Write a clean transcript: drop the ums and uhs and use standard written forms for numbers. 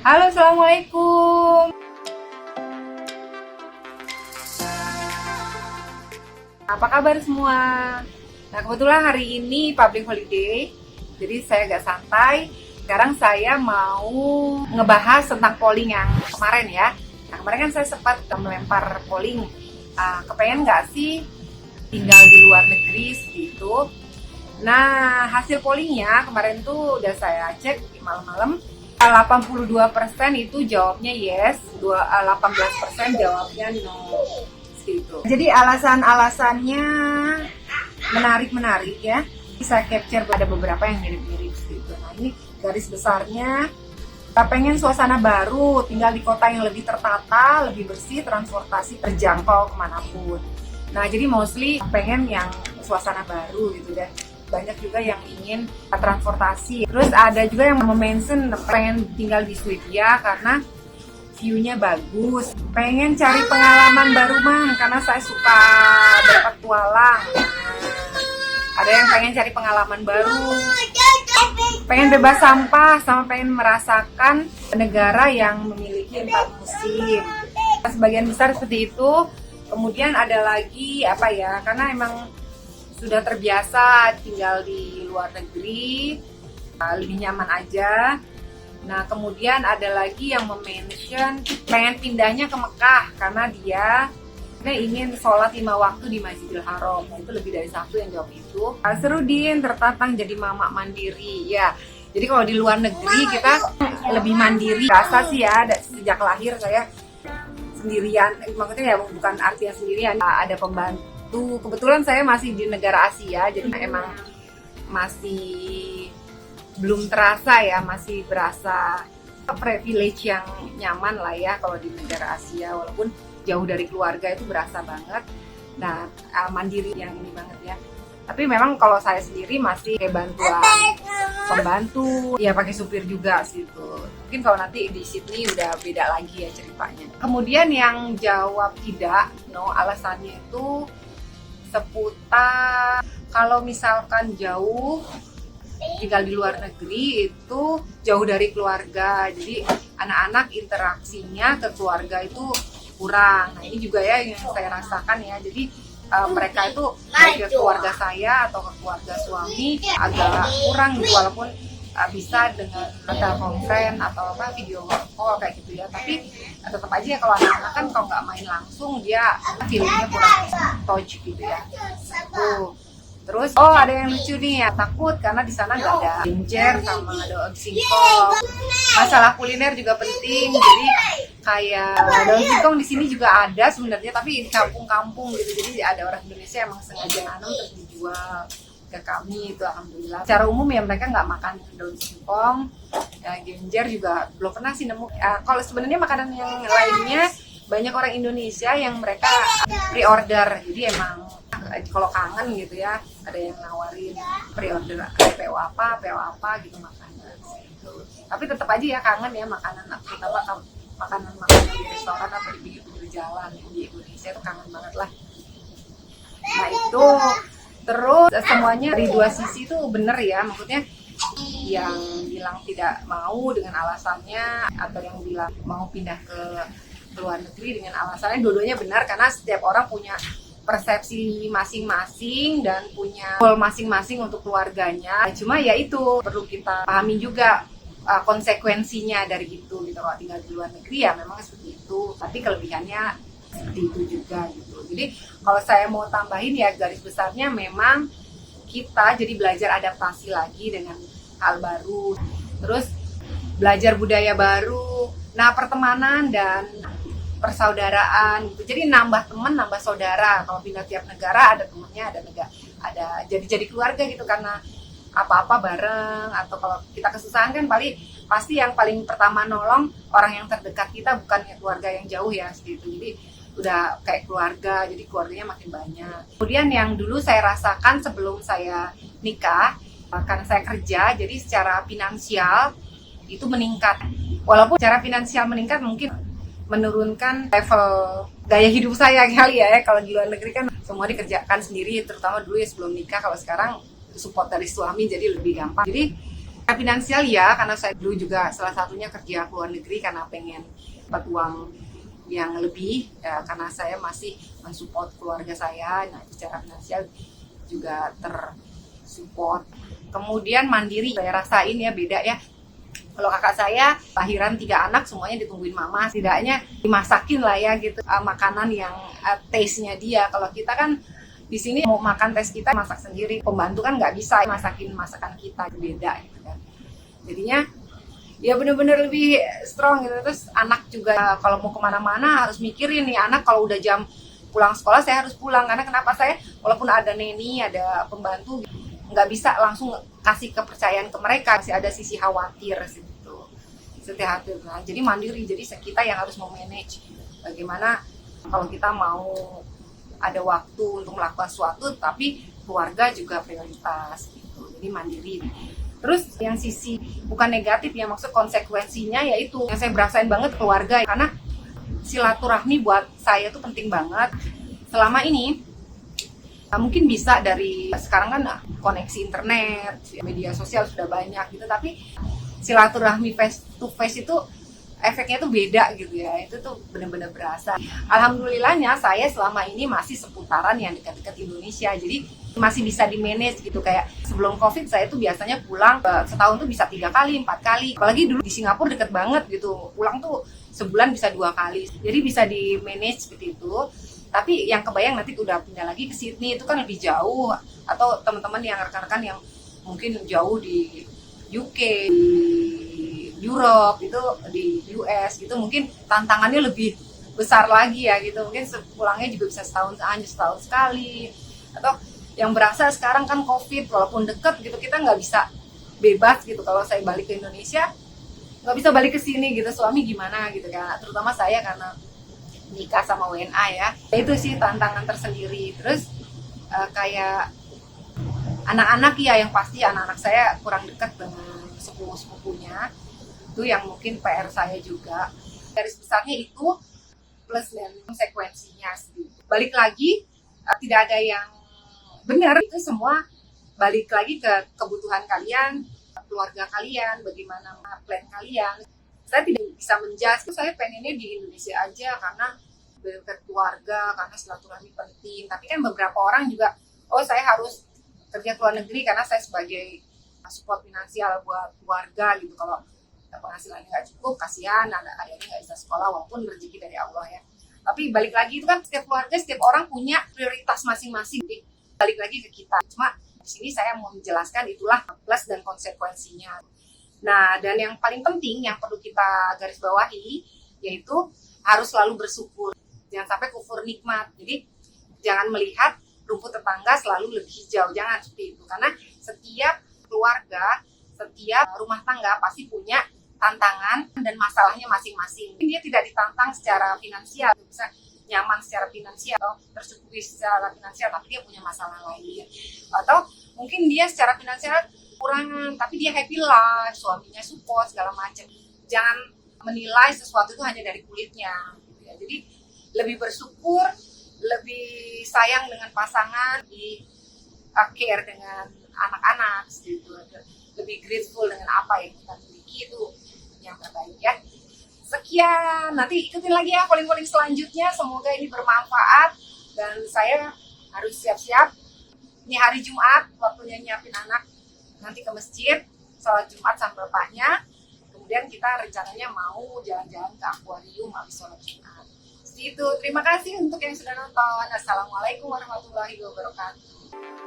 Halo, Assalamualaikum. Apa kabar semua? Nah, kebetulan hari ini public holiday, jadi saya agak santai. Sekarang saya mau ngebahas tentang polling yang kemarin ya. Nah, kemarin kan saya sempat melempar polling. Kepengen nggak sih tinggal di luar negeri gitu? Nah, hasil pollingnya kemarin tuh udah saya cek di malam-malam. 82% itu jawabnya yes, 18% jawabnya no. Gitu. Jadi alasan-alasannya menarik ya. Bisa capture ada beberapa yang mirip-mirip gitu. Nah, ini garis besarnya kita pengen suasana baru, tinggal di kota yang lebih tertata, lebih bersih, transportasi terjangkau kemanapun. Nah, jadi mostly pengen yang suasana baru gitu deh. Banyak juga yang ingin transportasi. Terus ada juga yang mention pengen tinggal di Swedia karena view-nya bagus. Pengen cari pengalaman baru karena saya suka berpetualang. Ada yang pengen cari pengalaman baru. Pengen bebas sampah sama pengen merasakan negara yang memiliki 4 musim. Sebagian besar seperti itu. Kemudian ada lagi karena emang sudah terbiasa tinggal di luar negeri, lebih nyaman aja. Nah, kemudian ada lagi yang mention pengen pindahnya ke Mekah karena dia ingin sholat 5 waktu di Masjidil Haram. Nah, itu lebih dari satu yang jawab itu. Seru Din, tertantang jadi mama mandiri. Ya, jadi kalau di luar negeri kita lebih mandiri. Rasa sih ya, sejak lahir saya sendirian. Maksudnya ya bukan artinya sendirian, ada pembantu. Kebetulan saya masih di negara Asia, jadi emang masih belum terasa ya, masih berasa privilege yang nyaman lah ya kalau di negara Asia, walaupun jauh dari keluarga itu berasa banget. Nah, mandiri yang ini banget ya. Tapi memang kalau saya sendiri masih kayak bantuan pembantu, ya pakai supir juga situ. Mungkin kalau nanti di Sydney udah beda lagi ya ceritanya. Kemudian yang jawab tidak, no, alasannya itu seputar kalau misalkan jauh tinggal di luar negeri itu jauh dari keluarga, jadi anak-anak interaksinya ke keluarga itu kurang. Nah, ini juga ya yang saya rasakan ya, jadi mereka itu baik ke keluarga saya atau ke keluarga suami agak kurang gitu, walaupun bisa dengan telepon friend atau video call kayak gitu ya, tapi tetap aja ya kalau anak-anak kan kalau nggak main langsung dia feelingnya kurang touch gitu ya. Terus ada yang lucu nih ya, takut karena di sana nggak ada ginger sama daun singkong. Masalah kuliner juga penting, jadi kayak daun singkong di sini juga ada sebenarnya, tapi di kampung-kampung gitu, jadi ada orang Indonesia yang sengaja nanam terus dijual ke kami, itu alhamdulillah. Secara umum ya mereka nggak makan daun singkong, ginger juga belum pernah sih nemu. Kalau sebenarnya makanan yang lainnya banyak orang Indonesia yang mereka pre-order, jadi emang kalau kangen gitu ya, ada yang nawarin pre-order PO apa gitu makanan gitu. Tapi tetap aja ya kangen ya makanan, terutama makanan di restoran atau di pinggir jalan di Indonesia itu kangen banget lah. Nah itu terus semuanya dari dua sisi itu bener ya, maksudnya yang bilang tidak mau dengan alasannya atau yang bilang mau pindah ke luar negeri dengan alasannya, dua-duanya benar karena setiap orang punya persepsi masing-masing dan punya goal masing-masing untuk keluarganya. Cuma ya itu perlu kita pahami juga konsekuensinya dari itu gitu. Kalau tinggal di luar negeri ya memang seperti itu, tapi kelebihannya seperti itu juga gitu. Jadi kalau saya mau tambahin ya garis besarnya memang kita jadi belajar adaptasi lagi dengan hal baru, terus belajar budaya baru, nah pertemanan dan persaudaraan gitu. Jadi nambah teman, nambah saudara. Kalau pindah tiap negara ada temennya, ada jadi keluarga gitu karena apa-apa bareng. Atau kalau kita kesusahan kan pasti yang paling pertama nolong orang yang terdekat kita, bukan keluarga yang jauh ya gitu. Jadi udah kayak keluarga, jadi keluarganya makin banyak. Kemudian yang dulu saya rasakan sebelum saya nikah, karena saya kerja, jadi secara finansial itu meningkat. Walaupun secara finansial meningkat mungkin menurunkan level gaya hidup saya kali ya. Kalau di luar negeri kan semua dikerjakan sendiri, terutama dulu ya sebelum nikah. Kalau sekarang support dari suami jadi lebih gampang. Jadi Finansial ya, karena saya dulu juga salah satunya kerja ke luar negeri karena pengen dapat uang yang lebih ya, karena saya masih mensupport keluarga saya. Nah, secara finansial juga tersupport. Kemudian mandiri, saya rasain ya beda ya. Kalau kakak saya lahiran 3 anak semuanya ditungguin mama, setidaknya dimasakin lah ya gitu makanan yang taste-nya dia. Kalau kita kan di sini mau makan tes kita masak sendiri, pembantu kan nggak bisa masakin masakan kita, beda gitu kan. Jadinya ya bener-bener lebih strong gitu. Terus anak juga kalau mau kemana-mana harus mikirin nih, anak kalau udah jam pulang sekolah saya harus pulang, karena kenapa, saya walaupun ada neni, ada pembantu, nggak bisa langsung kasih kepercayaan ke mereka, masih ada sisi khawatir gitu, setiap hati. Nah, jadi mandiri, jadi kita yang harus memanage bagaimana kalau kita mau ada waktu untuk melakukan sesuatu tapi keluarga juga prioritas gitu, jadi mandiri. Terus yang sisi bukan negatif ya, maksud konsekuensinya yaitu yang saya berasain banget keluarga, karena silaturahmi buat saya tuh penting banget. Selama ini mungkin bisa dari sekarang kan koneksi internet, media sosial sudah banyak gitu, tapi silaturahmi face to face itu efeknya tuh beda gitu ya, itu tuh benar-benar berasa. Alhamdulillahnya saya selama ini masih seputaran yang dekat-dekat Indonesia, jadi masih bisa di manage gitu. Kayak sebelum COVID saya tuh biasanya pulang setahun tuh bisa 3 kali, 4 kali, apalagi dulu di Singapura deket banget gitu, pulang tuh sebulan bisa 2 kali, jadi bisa di manage seperti itu. Tapi yang kebayang nanti udah pindah lagi ke Sydney itu kan lebih jauh, atau teman-teman yang rekan-rekan yang mungkin jauh di UK, di Europe itu, di US gitu, mungkin tantangannya lebih besar lagi ya gitu. Mungkin pulangnya juga bisa setahun sekali. Atau yang berasa sekarang kan COVID, walaupun deket gitu kita nggak bisa bebas gitu. Kalau saya balik ke Indonesia nggak bisa balik ke sini gitu, suami gimana gitu kan, terutama saya karena nikah sama WNA ya. Itu sih tantangan tersendiri. Terus kayak anak-anak ya, yang pasti anak-anak saya kurang dekat dengan sepupu-sepupunya, itu yang mungkin PR saya juga. Garis besarnya itu plus dan konsekuensinya sih. Balik lagi tidak ada yang benar, itu semua balik lagi ke kebutuhan kalian, keluarga kalian, bagaimana plan kalian. Saya tidak bisa menjudge, saya pengennya di Indonesia aja karena dekat keluarga, karena silaturahmi penting. Tapi kan beberapa orang juga, oh saya harus kerja ke luar negeri karena saya sebagai support finansial buat keluarga gitu. Kalau penghasilannya nggak cukup, kasihan adanya nggak bisa sekolah, walaupun rezeki dari Allah ya. Tapi balik lagi itu kan setiap keluarga, setiap orang punya prioritas masing-masing. Jadi balik lagi ke kita. Cuma di sini saya mau menjelaskan itulah plus dan konsekuensinya. Nah, dan yang paling penting yang perlu kita garis bawahi yaitu harus selalu bersyukur. Jangan sampai kufur nikmat. Jadi jangan melihat rumput tetangga selalu lebih hijau. Jangan seperti itu. Karena setiap keluarga, setiap rumah tangga pasti punya tantangan dan masalahnya masing-masing. Dia tidak ditantang secara finansial, bisa nyaman secara finansial atau tercukupi secara finansial, tapi dia punya masalah lain. Atau mungkin dia secara finansial kekurangan, tapi dia happy life, suaminya support segala macam. Jangan menilai sesuatu itu hanya dari kulitnya gitu ya. Jadi lebih bersyukur, lebih sayang dengan pasangan, lebih care dengan anak-anak gitu. Lebih grateful dengan apa yang kita miliki, itu yang terbaik ya. Sekian, nanti ikutin lagi ya polling-polling selanjutnya, semoga ini bermanfaat. Dan saya harus siap-siap, ini hari Jumat, waktunya nyiapin anak nanti ke masjid, sholat Jumat sama bapaknya. Kemudian kita rencananya mau jalan-jalan ke akuarium habis sholat Jumat. Seperti itu, terima kasih untuk yang sudah nonton. Assalamualaikum warahmatullahi wabarakatuh.